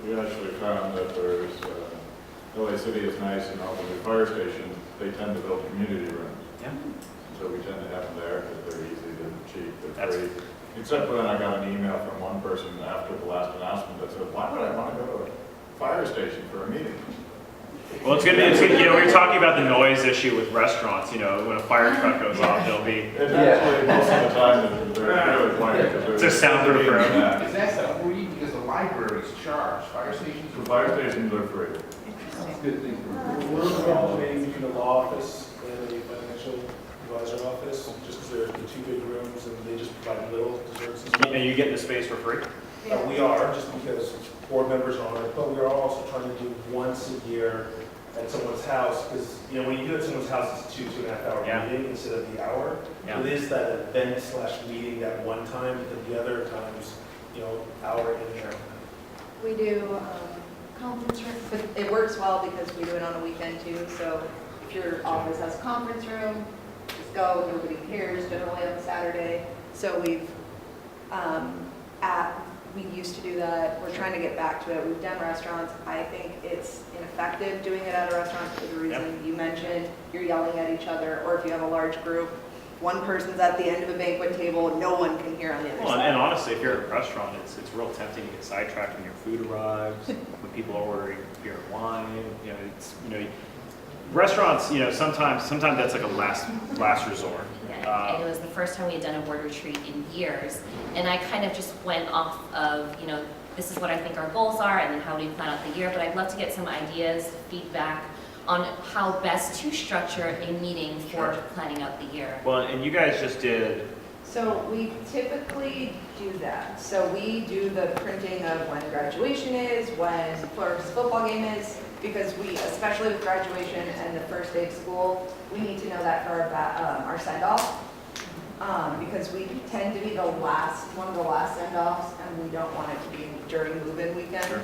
We actually found that there's, LA City is nice, and all the new fire stations, they tend to build community rooms. Yeah. So we tend to have them there because they're easy, they're cheap, they're free. Except when I got an email from one person after the last announcement that said, why would I want to go to a fire station for a meeting? Well, it's gonna we were talking about the noise issue with restaurants. When a fire truck goes off, they'll be. It's actually most of the time they're really quiet. It's a soundproof room. Is that free because the libraries charge? Fire stations? The fire stations are free. Good thing. We're alternating between the law office and the financial advisor office, just because they're the 2 big rooms and they just provide little desserts and stuff. And you get the space for free? We are, just because board members are on it, but we are also trying to do once a year at someone's house, because, when you do it at someone's house, it's a 2.5 hour meeting instead of the hour. Yeah. So it is that event/meeting that one time, but the other times, hour in there. We do conference room, but it works well because we do it on a weekend too. So if your office has a conference room, just go, nobody cares generally on Saturday. So we used to do that. We're trying to get back to it. We've done restaurants. I think it's ineffective doing it at a restaurant for the reason you mentioned. You're yelling at each other, or if you have a large group, one person's at the end of a banquet table, no one can hear on the other side. And honestly, if you're at a restaurant, it's real tempting to get sidetracked when your food arrives, when people are ordering beer and wine. Restaurants, sometimes that's like a last resort. Yeah, and it was the first time we had done a board retreat in years, and I kind of just went off of, this is what I think our goals are, and then how do we plan out the year, but I'd love to get some ideas, feedback on how best to structure a meeting for planning out the year. Well, and you guys just did So we typically do that. So we do the printing of when graduation is, when first football game is, because we, especially with graduation and the first day of school, we need to know that for our send-off. Because we tend to be one of the last send-offs, and we don't want it to be during move-in weekend. Sure.